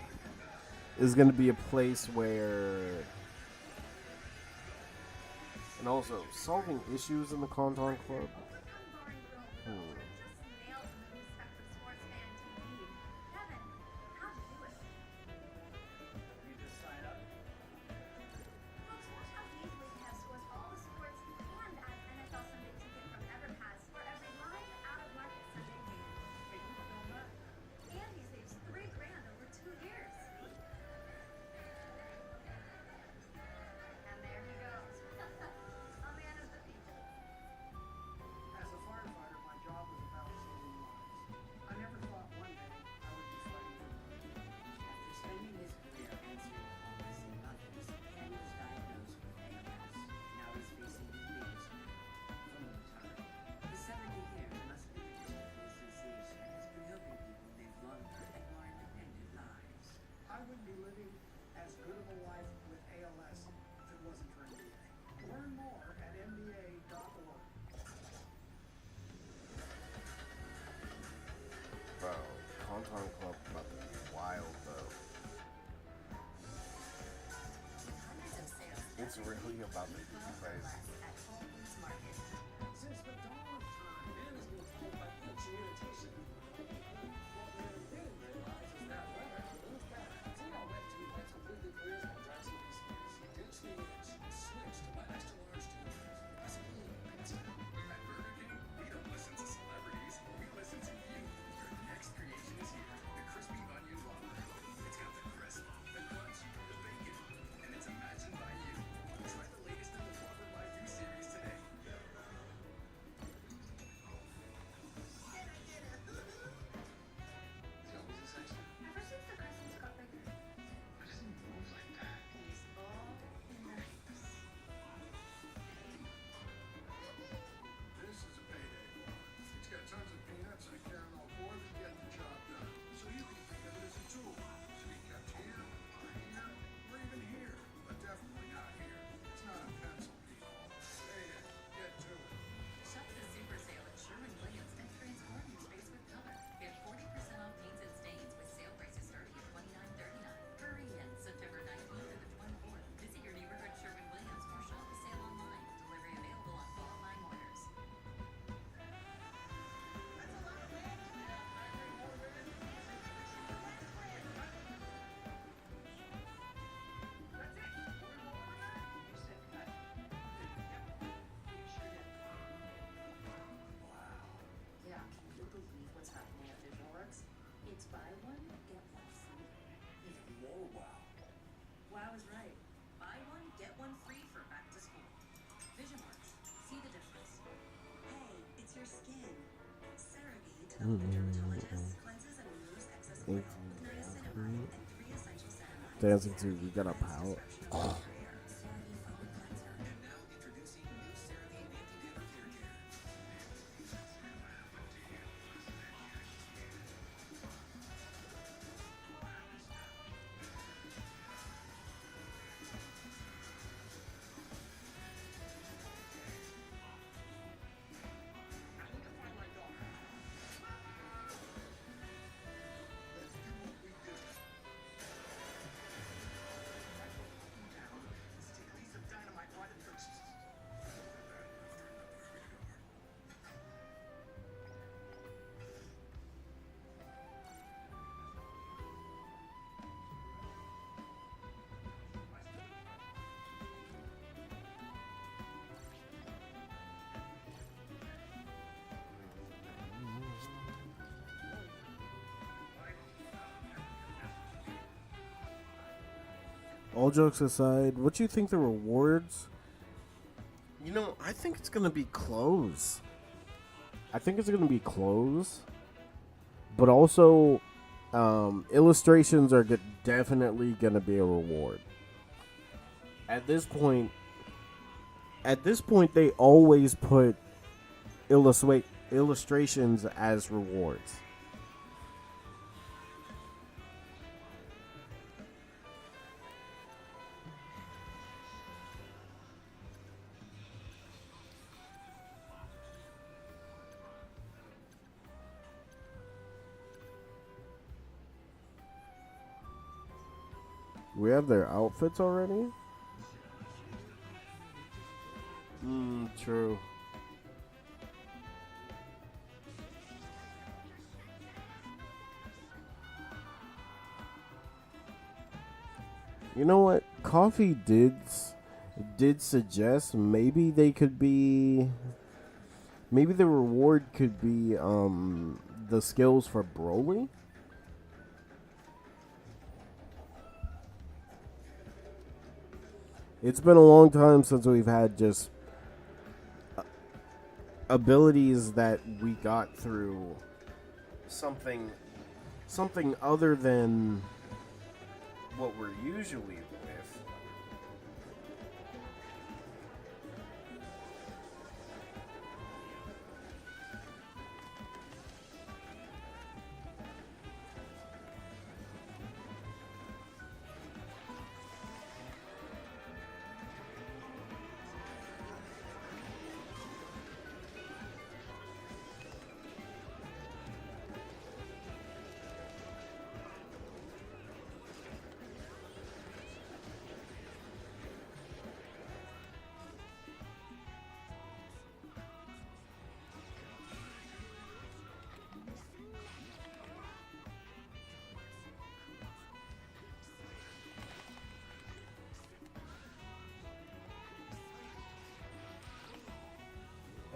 is gonna be a place where... And also, solving issues in the Conton Club. Wonton Club about to be wild though. It's really about to be crazy. Since the dawn of time, man has been told by each mutation. What we didn't realize is that weather moves back. See how wet 2 lights completely clears my dry TV speakers. Ditch the itch and switch to my extra large tubers. Possibly better. At Burger King, we don't listen to celebrities, we listen to you. Your next creation is here. The crispy onion Whopper. It's got the crisp, the crunch, the bacon, and it's imagined by you. Try the latest in the Whopper My You series today. Ever since the Christmas got bigger, he's all in the house. This is a payday one. It's got tons of peanuts and a caramel core that get the job done. So you can think of it as a tool. To be kept here, or even here, but definitely not here. It's not a pencil, people. Payday. Get to it. Shop the super sale at Sherwin-Williams and transform your space with color. Get 40% off paints and stains with sale prices starting at $29.39. Hurry in September 19th through the 24th. Visit your neighborhood Sherwin-Williams or shop the sale online. Delivery available on qualifying orders. Yeah, can you believe what's happening at VisionWorks? It's buy one, get one free. Even more wow. Wow is right. Buy one, get one free for back to school. VisionWorks. See the difference. Hey, it's your skin. CeraVe developed a dermatologist, cleanses and removes excess oil with niacinamide and 3 essential ceramides. Dancing to We Got a Pout. CeraVe Foaming Cleanser. And now introducing new CeraVe Anti-Dandruff Hair Care. All jokes aside, what do you think the rewards? You know, I think it's gonna be clothes. I think it's gonna be clothes, but also illustrations are definitely gonna be a reward. At this point, they always put illustrations as rewards. We have their outfits already? True. You know what? Coffee did suggest maybe they could be, maybe the reward could be the skills for Broly. It's been a long time since we've had just abilities that we got through something other than what we're usually with.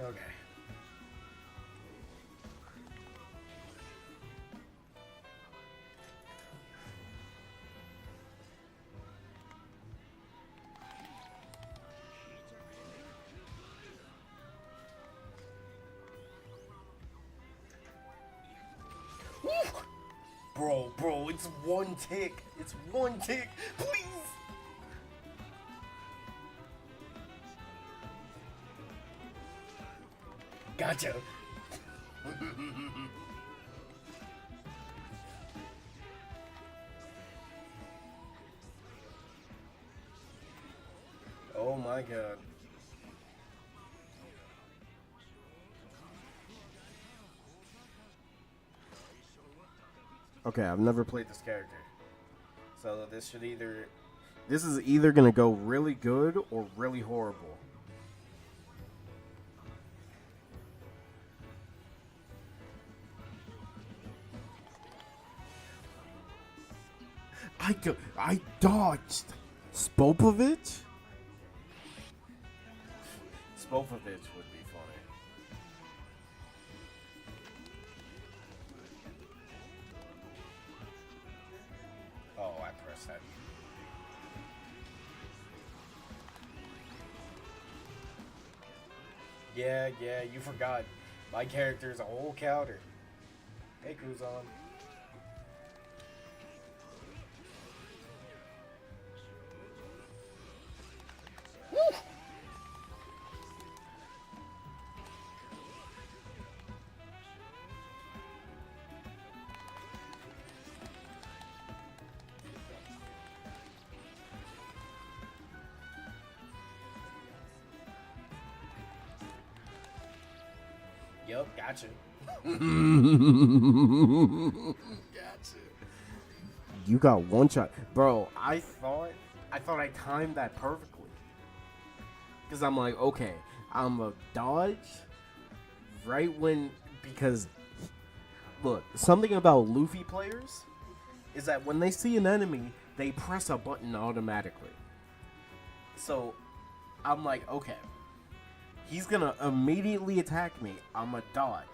Okay. Bro, it's one tick. It's one tick. Please. Gotcha. Oh my god. Okay, I've never played this character. So this is either gonna go really good or really horrible. I dodged. Spopovich? Spopovich would be funny. Oh, I pressed that. Yeah, you forgot. My character's a whole counter. Hey, Kuzan. Yup, gotcha. Gotcha. You got one shot. Bro, I thought I timed that perfectly. Because I'm like, okay, I'm a dodge right when, because look, something about Luffy players is that when they see an enemy, they press a button automatically. So I'm like, okay, he's gonna immediately attack me. I'm a dodge.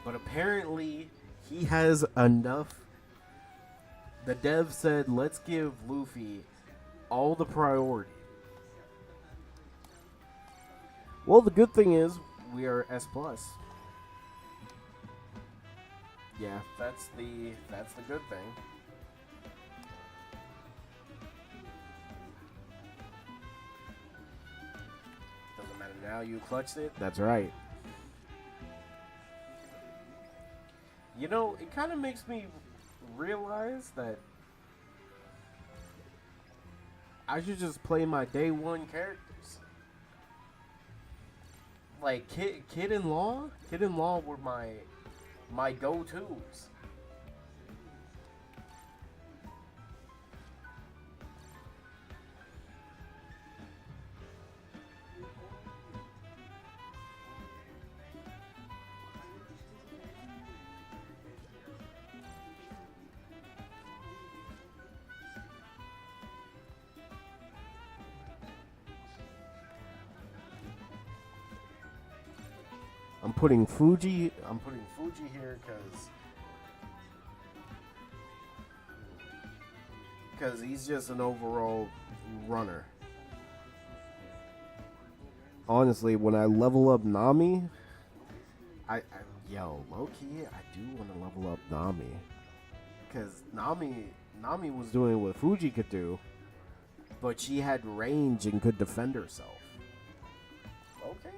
But apparently, he has enough. The dev said, let's give Luffy all the priority. Well, the good thing is, we are S+. Yeah, that's the good thing. Doesn't matter now, you clutched it. That's right. You know, it kind of makes me realize that I should just play my day one characters. Like Kid and Law were my go-tos. I'm putting Fuji here because he's just an overall runner. Honestly, when I level up Nami, low key, I do want to level up Nami, because Nami was doing what Fuji could do, but she had range and could defend herself. Okay.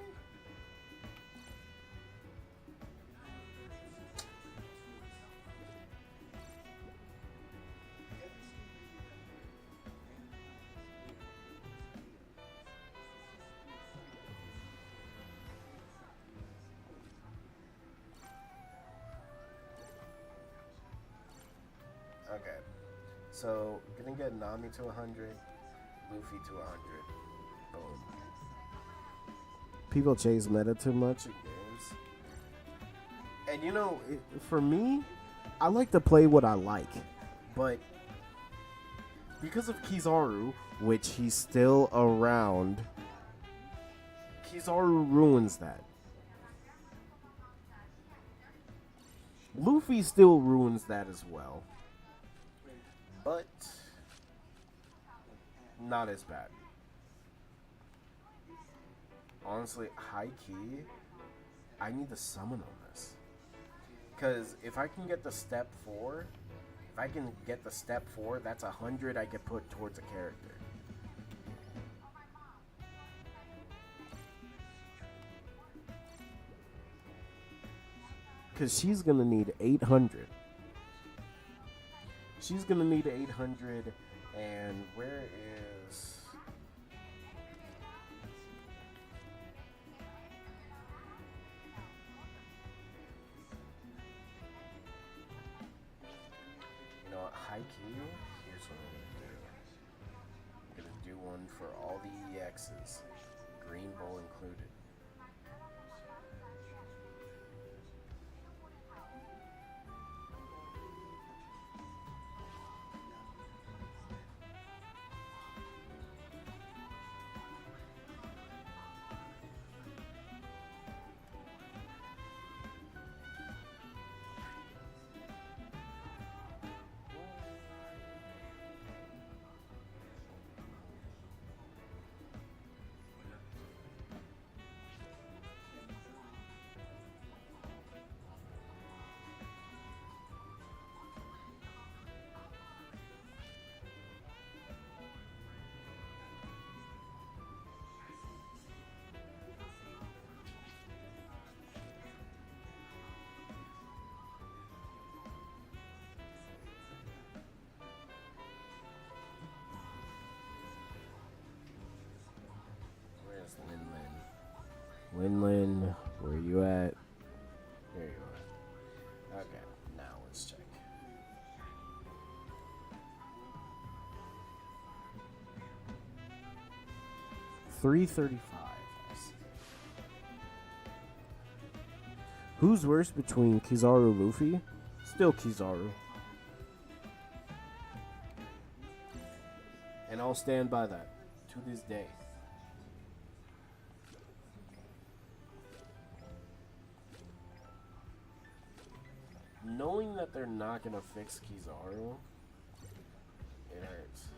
Okay, so gonna get Nami to 100, Luffy to 100. Boom. People chase meta too much in games. And you know, for me, I like to play what I like. But because of Kizaru, which he's still around, Kizaru ruins that. Luffy still ruins that as well. But not as bad. Honestly, high key, I need to summon on this. Because if I can get the step 4, that's 100 I could put towards a character. Because she's going to need 800. She's going to need 800. And where is... You know what? High key? Here's what I'm going to do. I'm going to do one for all the EXs. Green Bull included. Winland, where you at? There you are. Okay, now let's check. $335. Who's worse between Kizaru and Luffy? Still Kizaru. And I'll stand by that to this day. Knowing that they're not gonna fix Kizaru, it hurts.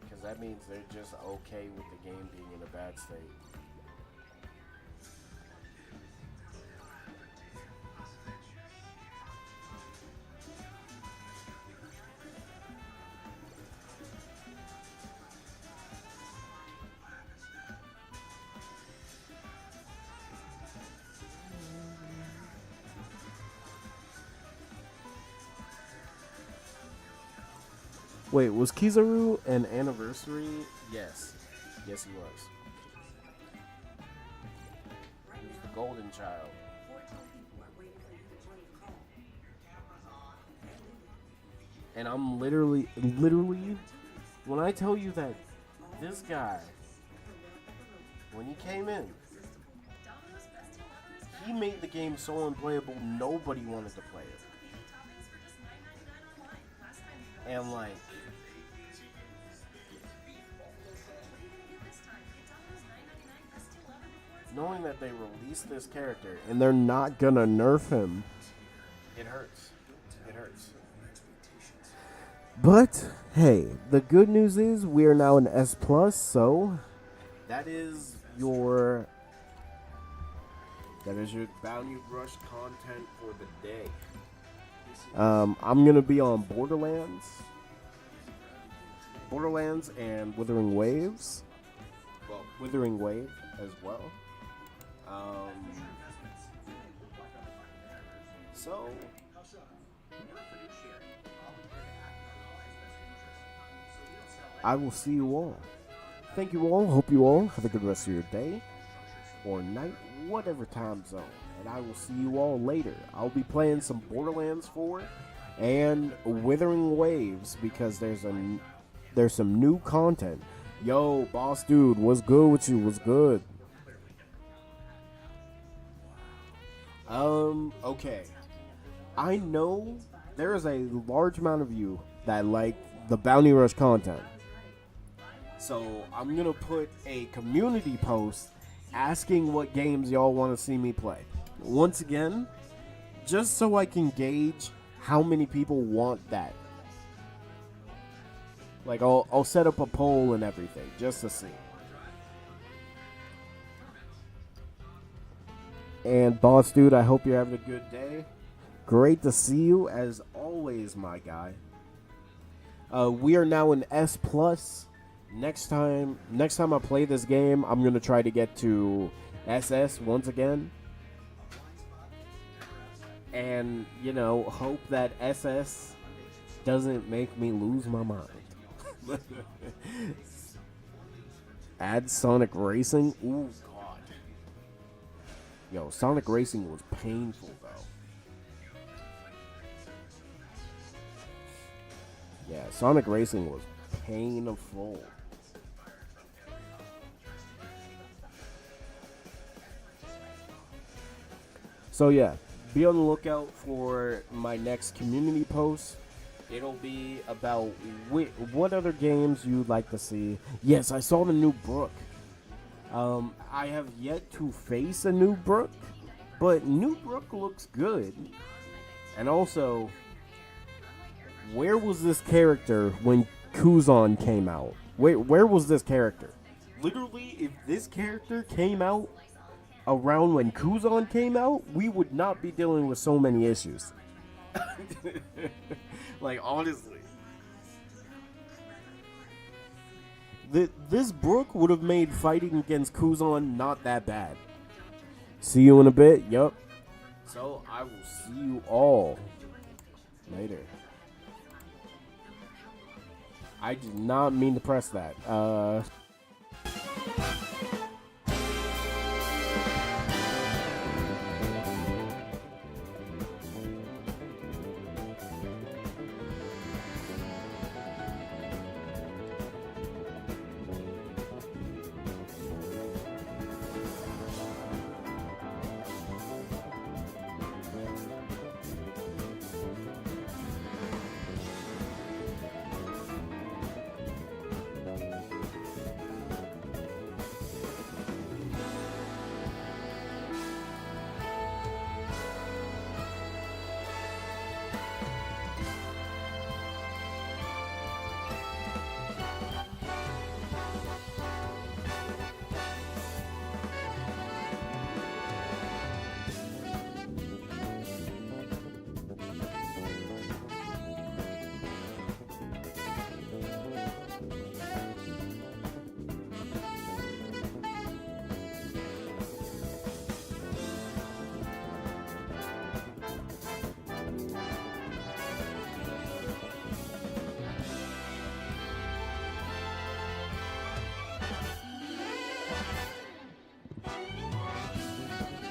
Because that means they're just okay with the game being in a bad state. Wait, was Kizaru an anniversary? Yes. Yes, he was. He was the golden child. And I'm literally, when I tell you that this guy, when he came in, he made the game so unplayable, nobody wanted to play it. And like, knowing that they released this character and they're not gonna nerf him, it hurts. It hurts. But hey, the good news is we are now an S+, so that is your Bounty Rush content for the day. I'm gonna be on Borderlands and Withering Waves. Well, Withering Wave as well. So I will see you all. Thank you all. Hope you all have a good rest of your day or night, whatever time zone. And I will see you all later. I'll be playing some Borderlands 4 and Withering Waves because there's some new content. Yo, boss dude, what's good with you? What's good? Okay. I know there is a large amount of you that like the Bounty Rush content. So I'm gonna put a community post asking what games y'all want to see me play. Once again, just so I can gauge how many people want that. Like I'll set up a poll and everything just to see. And boss dude, I hope you're having a good day. Great to see you as always, my guy. We are now in S plus. Next time I play this game, I'm gonna try to get to SS once again. And, you know, hope that SS doesn't make me lose my mind. Add Sonic Racing? Ooh, God. Yo, Sonic Racing was painful, though. Yeah, Sonic Racing was painful. So yeah, be on the lookout for my next community post. It'll be about what other games you'd like to see. Yes, I saw the new Brook. I have yet to face a new Brook, but new Brook looks good. And also, where was this character when Kuzan came out? Where was this character? Literally, if this character came out around when Kuzan came out, we would not be dealing with so many issues. Like, honestly. This Brook would have made fighting against Kuzan not that bad. See you in a bit, yup. So, I will see you all later. I did not mean to press that.